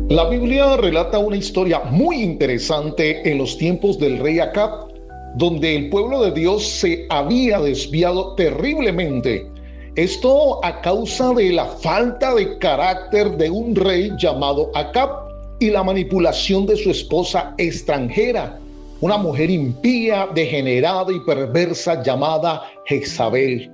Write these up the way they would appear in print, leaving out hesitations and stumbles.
La Biblia relata una historia muy interesante en los tiempos del rey Acab, donde el pueblo de Dios se había desviado terriblemente. Esto a causa de la falta de carácter de un rey llamado Acab y la manipulación de su esposa extranjera, una mujer impía, degenerada y perversa llamada Jezabel,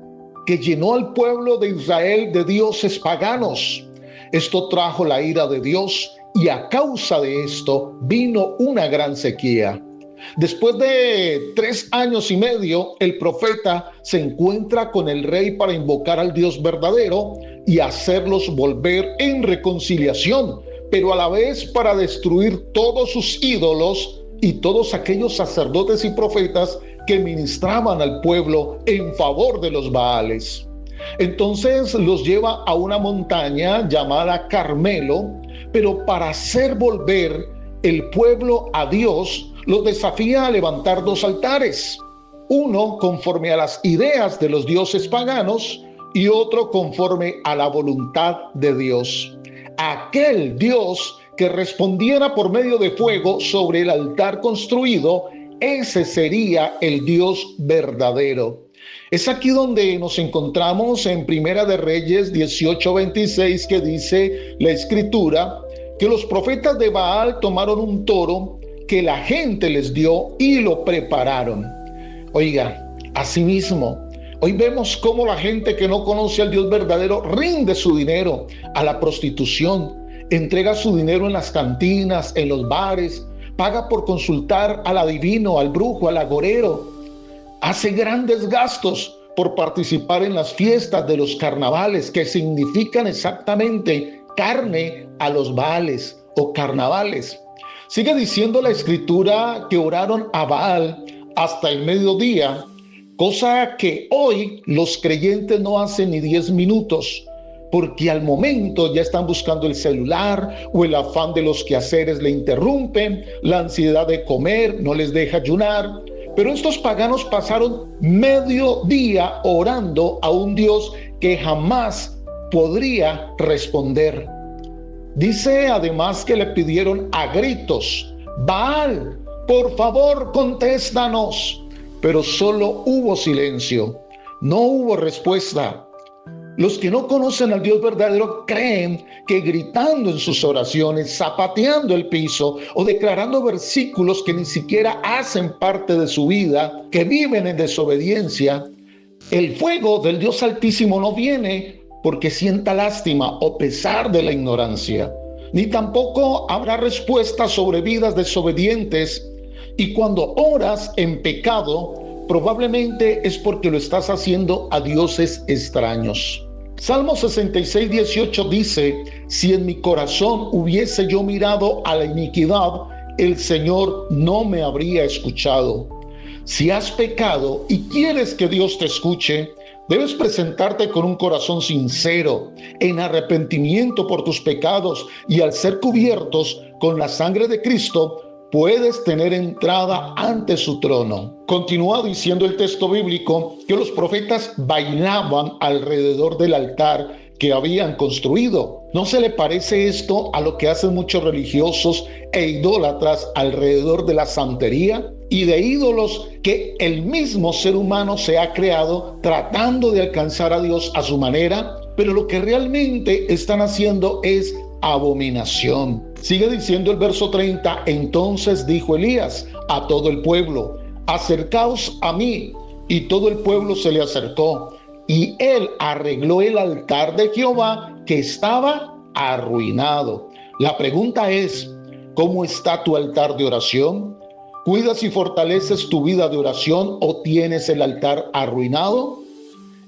que llenó al pueblo de Israel de dioses paganos. Esto trajo la ira de Dios y a causa de esto vino una gran sequía. Después de 3 años y medio, el profeta se encuentra con el rey para invocar al Dios verdadero y hacerlos volver en reconciliación, pero a la vez para destruir todos sus ídolos y todos aquellos sacerdotes y profetas que ministraban al pueblo en favor de los Baales. Entonces los lleva a una montaña llamada Carmelo, pero para hacer volver el pueblo a Dios, los desafía a levantar 2 altares, uno conforme a las ideas de los dioses paganos y otro conforme a la voluntad de Dios. Aquel Dios que respondiera por medio de fuego sobre el altar construido, ese sería el Dios verdadero. Es aquí donde nos encontramos en Primera de Reyes 18:26, que dice la escritura que los profetas de Baal tomaron un toro que la gente les dio y lo prepararon. Oiga, asimismo, hoy vemos cómo la gente que no conoce al Dios verdadero rinde su dinero a la prostitución, entrega su dinero en las cantinas, en los bares, paga por consultar al adivino, al brujo, al agorero, hace grandes gastos por participar en las fiestas de los carnavales, que significan exactamente carne a los Baales o carnavales. Sigue diciendo la escritura que oraron a Baal hasta el mediodía, cosa que hoy los creyentes no hacen ni 10 minutos, porque al momento ya están buscando el celular o el afán de los quehaceres le interrumpen, la ansiedad de comer no les deja ayunar. Pero estos paganos pasaron medio día orando a un Dios que jamás podría responder. Dice además que le pidieron a gritos: Baal, por favor, contéstanos. Pero solo hubo silencio, no hubo respuesta. Los que no conocen al Dios verdadero creen que gritando en sus oraciones, zapateando el piso o declarando versículos que ni siquiera hacen parte de su vida, que viven en desobediencia, el fuego del Dios Altísimo no viene porque sienta lástima o pesar de la ignorancia, ni tampoco habrá respuesta sobre vidas desobedientes. Y cuando oras en pecado, probablemente es porque lo estás haciendo a dioses extraños. Salmo 66:18 dice: si en mi corazón hubiese yo mirado a la iniquidad, el Señor no me habría escuchado. Si has pecado y quieres que Dios te escuche, debes presentarte con un corazón sincero, en arrepentimiento por tus pecados, y al ser cubiertos con la sangre de Cristo, puedes tener entrada ante su trono. Continúa diciendo el texto bíblico que los profetas bailaban alrededor del altar que habían construido. ¿No se le parece esto a lo que hacen muchos religiosos e idólatras alrededor de la santería y de ídolos que el mismo ser humano se ha creado tratando de alcanzar a Dios a su manera? Pero lo que realmente están haciendo es abominación. Sigue diciendo el verso 30: entonces dijo Elías a todo el pueblo: acercaos a mí. Y todo el pueblo se le acercó, y él arregló el altar de Jehová que estaba arruinado. La pregunta es: ¿cómo está tu altar de oración? ¿Cuidas y fortaleces tu vida de oración o tienes el altar arruinado?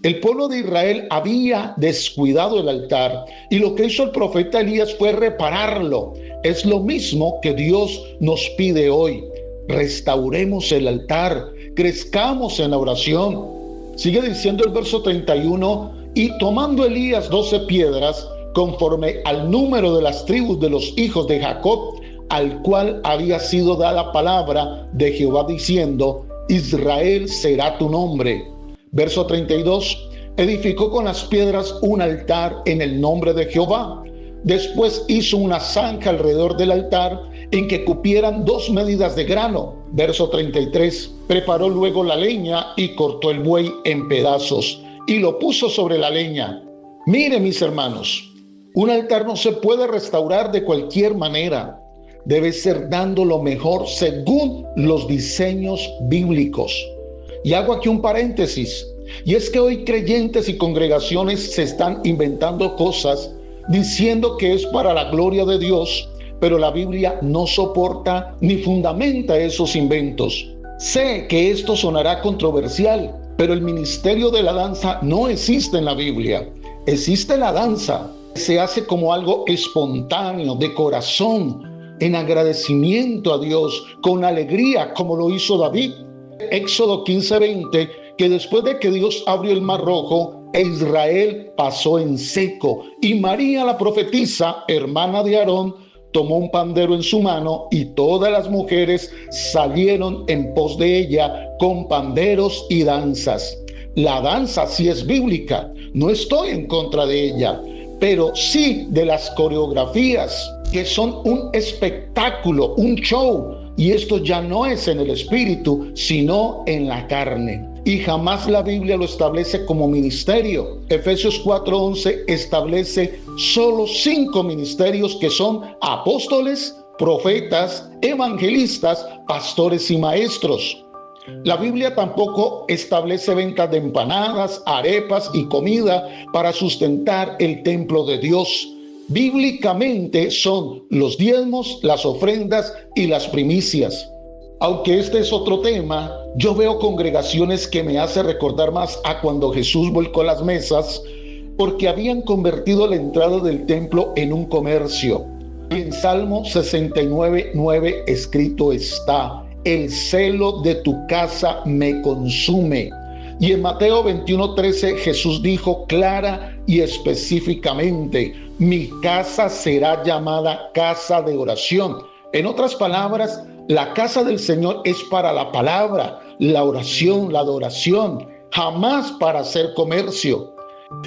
El pueblo de Israel había descuidado el altar y lo que hizo el profeta Elías fue repararlo. Es lo mismo que Dios nos pide hoy. Restauremos el altar, crezcamos en la oración. Sigue diciendo el verso 31: y tomando Elías 12 piedras, conforme al número de las tribus de los hijos de Jacob, al cual había sido dada palabra de Jehová diciendo: Israel será tu nombre. Verso 32: edificó con las piedras un altar en el nombre de Jehová, Después hizo una zanja alrededor del altar en que cupieran 2 medidas de grano. Verso 33. Preparó luego la leña y cortó el buey en pedazos y lo puso sobre la leña. Mire, mis hermanos, un altar no se puede restaurar de cualquier manera. Debe ser dando lo mejor según los diseños bíblicos. Y hago aquí un paréntesis. Y es que hoy creyentes y congregaciones se están inventando cosas diciendo que es para la gloria de Dios, pero la Biblia no soporta ni fundamenta esos inventos. Sé que esto sonará controversial, pero el ministerio de la danza no existe en la Biblia. Existe la danza, se hace como algo espontáneo, de corazón, en agradecimiento a Dios, con alegría, como lo hizo David. Éxodo 15:20, que después de que Dios abrió el mar rojo, Israel pasó en seco, y María la profetisa, hermana de Aarón, tomó un pandero en su mano y todas las mujeres salieron en pos de ella con panderos y danzas. La danza sí es bíblica, no estoy en contra de ella, pero sí de las coreografías que son un espectáculo, un show, y esto ya no es en el espíritu, sino en la carne. Y jamás la Biblia lo establece como ministerio. Efesios 4:11 establece solo 5 ministerios que son apóstoles, profetas, evangelistas, pastores y maestros. La Biblia tampoco establece ventas de empanadas, arepas y comida para sustentar el templo de Dios. Bíblicamente son los diezmos, las ofrendas y las primicias. Aunque este es otro tema, yo veo congregaciones que me hace recordar más a cuando Jesús volcó las mesas, porque habían convertido la entrada del templo en un comercio. Y en Salmo 69:9 escrito está: el celo de tu casa me consume. Y en Mateo 21:13 Jesús dijo clara y específicamente: mi casa será llamada casa de oración. En otras palabras, la casa del Señor es para la palabra, la oración, la adoración, jamás para hacer comercio.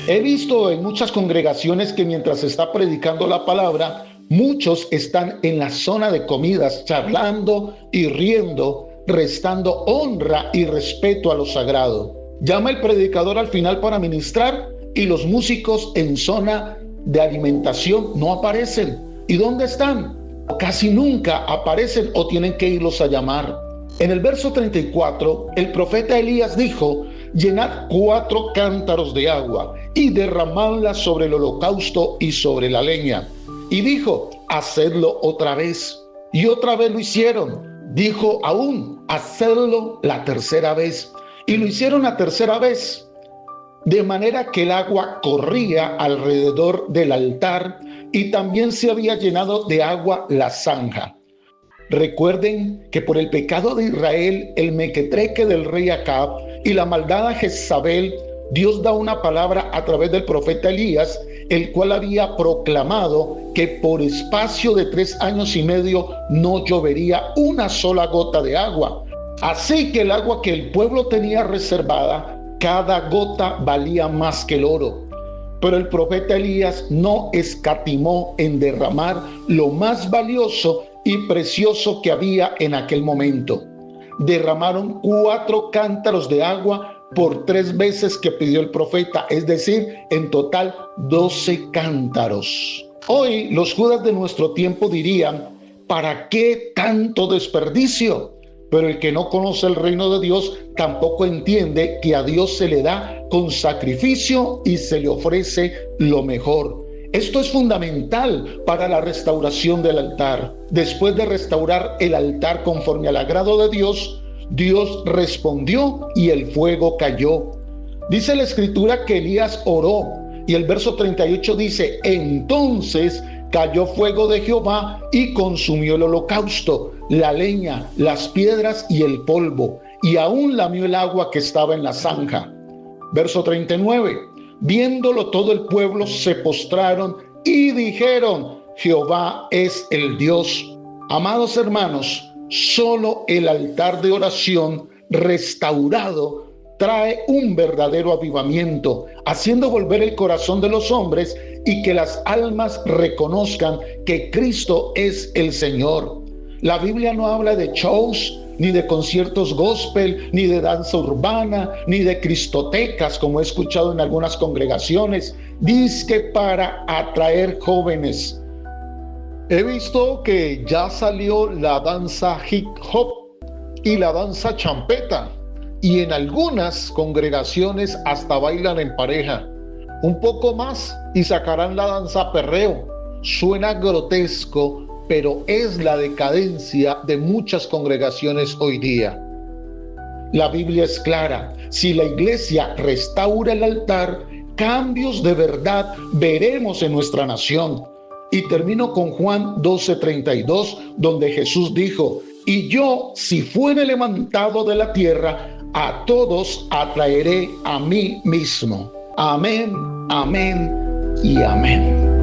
He visto en muchas congregaciones que mientras se está predicando la palabra, muchos están en la zona de comidas charlando y riendo, restando honra y respeto a lo sagrado. Llama el predicador al final para ministrar y los músicos en zona de alimentación no aparecen. ¿Y dónde están? Casi nunca aparecen o tienen que irlos a llamar. En el verso 34, el profeta Elías dijo: llenad 4 cántaros de agua y derramadla sobre el holocausto y sobre la leña. Y dijo: hacedlo otra vez. Y otra vez lo hicieron. Dijo aún: hacedlo la tercera vez. Y lo hicieron la tercera vez. De manera que el agua corría alrededor del altar y también se había llenado de agua la zanja. Recuerden que por el pecado de Israel, el mequetreque del rey Acab y la maldad a Jezabel, Dios da una palabra a través del profeta Elías, el cual había proclamado que por espacio de 3 años y medio no llovería una sola gota de agua. Así que el agua que el pueblo tenía reservada, cada gota valía más que el oro. Pero el profeta Elías no escatimó en derramar lo más valioso y precioso que había en aquel momento. Derramaron 4 cántaros de agua por 3 veces que pidió el profeta, es decir, en total 12 cántaros. Hoy los judas de nuestro tiempo dirían: ¿para qué tanto desperdicio? Pero el que no conoce el reino de Dios tampoco entiende que a Dios se le da con sacrificio y se le ofrece lo mejor. Esto es fundamental para la restauración del altar. Después de restaurar el altar conforme al agrado de Dios, Dios respondió y el fuego cayó. Dice la escritura que Elías oró y el verso 38 dice: entonces cayó fuego de Jehová y consumió el holocausto, la leña, las piedras y el polvo, y aún lamió el agua que estaba en la zanja. Verso 39. Viéndolo todo el pueblo se postraron y dijeron: Jehová es el Dios. Amados hermanos, solo el altar de oración restaurado trae un verdadero avivamiento, haciendo volver el corazón de los hombres y que las almas reconozcan que Cristo es el Señor. La Biblia no habla de shows, ni de conciertos gospel, ni de danza urbana, ni de cristotecas, como he escuchado en algunas congregaciones. Dice para atraer jóvenes. He visto que ya salió la danza hip hop y la danza champeta, y en algunas congregaciones hasta bailan en pareja. Un poco más y sacarán la danza perreo. Suena grotesco, pero es la decadencia de muchas congregaciones hoy día. La Biblia es clara: si la iglesia restaura el altar, cambios de verdad veremos en nuestra nación. Y termino con Juan 12:32, donde Jesús dijo: y yo, si fuere levantado de la tierra, a todos atraeré a mí mismo. Amén, amén y amén.